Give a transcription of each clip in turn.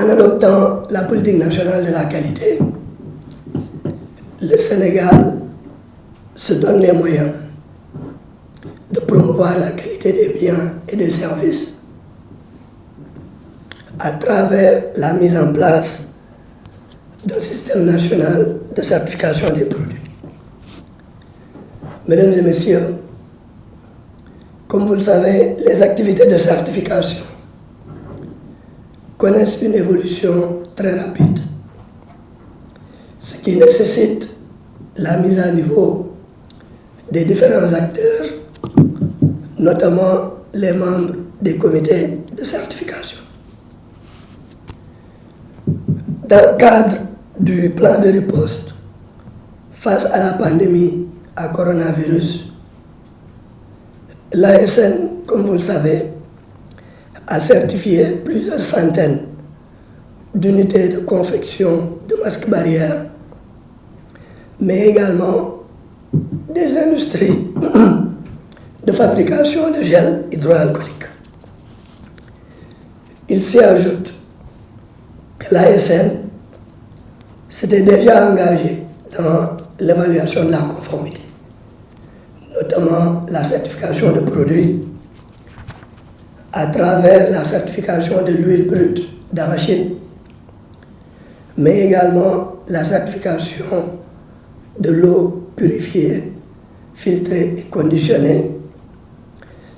En adoptant la politique nationale de la qualité, le Sénégal se donne les moyens de promouvoir la qualité des biens et des services à travers la mise en place d'un système national de certification des produits. Mesdames et messieurs, comme vous le savez, les activités de certification connaissent une évolution très rapide, ce qui nécessite la mise à niveau des différents acteurs, notamment les membres des comités de certification. Dans le cadre du plan de riposte face à la pandémie à coronavirus, l'ASN, comme vous le savez, a certifié plusieurs centaines d'unités de confection de masques barrières, mais également des industries de fabrication de gel hydroalcoolique. Il s'y ajoute que l'ASN s'était déjà engagé dans l'évaluation de la conformité, notamment la certification de produits à travers la certification de l'huile brute d'arachide, mais également la certification de l'eau purifiée, filtrée et conditionnée,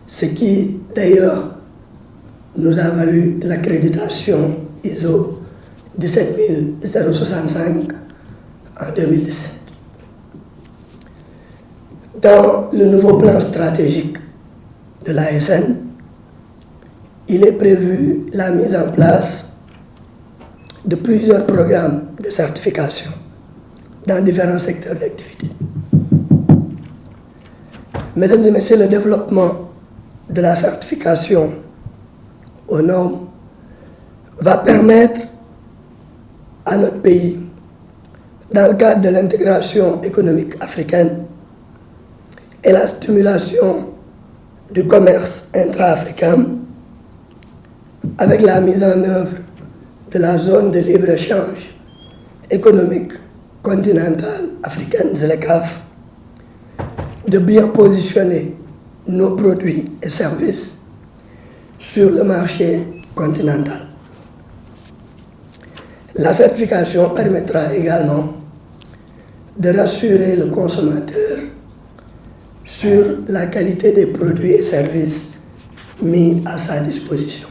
ce qui d'ailleurs nous a valu l'accréditation ISO 17065 en 2017. Dans le nouveau plan stratégique de l'ASN, il est prévu la mise en place de plusieurs programmes de certification dans différents secteurs d'activité. Mesdames et messieurs, le développement de la certification aux normes va permettre à notre pays, dans le cadre de l'intégration économique africaine et la stimulation du commerce intra-africain, avec la mise en œuvre de la zone de libre-échange économique continentale africaine, ZLECAf, de bien positionner nos produits et services sur le marché continental. La certification permettra également de rassurer le consommateur sur la qualité des produits et services mis à sa disposition.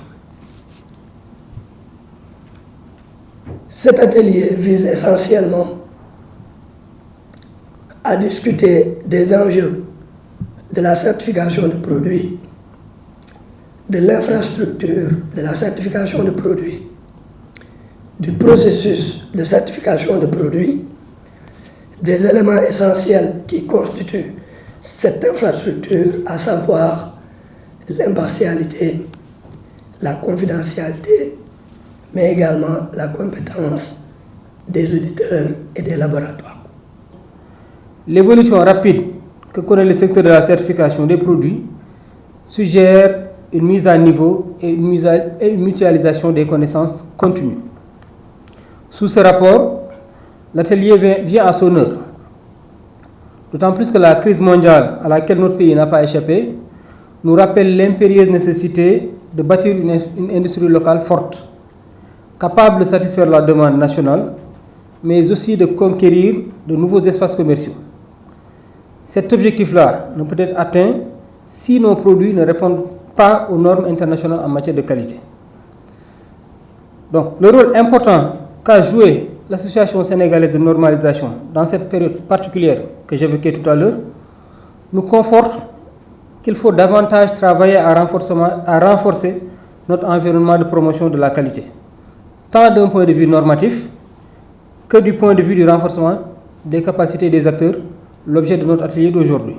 Cet atelier vise essentiellement à discuter des enjeux de la certification de produits, de l'infrastructure de la certification de produits, du processus de certification de produits, des éléments essentiels qui constituent cette infrastructure, à savoir l'impartialité, la confidentialité, mais également la compétence des auditeurs et des laboratoires. L'évolution rapide que connaît le secteur de la certification des produits suggère une mise à niveau et une mutualisation des connaissances continues. Sous ce rapport, l'atelier vient à son heure, d'autant plus que la crise mondiale à laquelle notre pays n'a pas échappé nous rappelle l'impérieuse nécessité de bâtir une industrie locale forte, capable de satisfaire la demande nationale, mais aussi de conquérir de nouveaux espaces commerciaux. Cet objectif-là ne peut être atteint si nos produits ne répondent pas aux normes internationales en matière de qualité. Donc, le rôle important qu'a joué l'Association sénégalaise de normalisation dans cette période particulière que j'évoquais tout à l'heure nous conforte qu'il faut davantage travailler à renforcer notre environnement de promotion de la qualité, tant d'un point de vue normatif que du point de vue du renforcement des capacités des acteurs, l'objet de notre atelier d'aujourd'hui.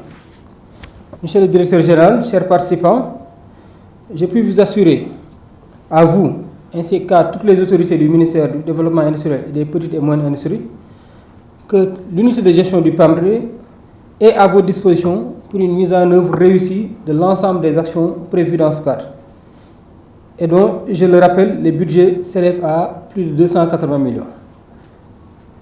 Monsieur le directeur général, chers participants, je puis vous assurer, à vous, ainsi qu'à toutes les autorités du ministère du Développement industriel et des petites et moyennes industries, que l'unité de gestion du PAMRE est à votre disposition pour une mise en œuvre réussie de l'ensemble des actions prévues dans ce cadre. Et donc, je le rappelle, les budgets s'élèvent à plus de 280 millions.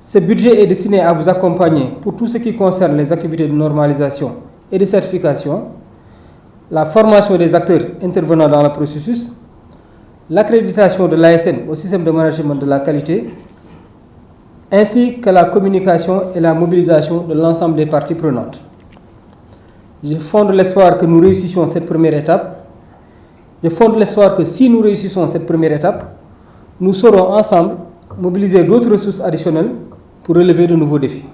Ce budget est destiné à vous accompagner pour tout ce qui concerne les activités de normalisation et de certification, la formation des acteurs intervenant dans le processus, l'accréditation de l'ASN au système de management de la qualité, ainsi que la communication et la mobilisation de l'ensemble des parties prenantes. Je fonde l'espoir que nous réussissions cette première étape. Je fonde l'espoir que si nous réussissons cette première étape, nous saurons ensemble mobiliser d'autres ressources additionnelles pour relever de nouveaux défis.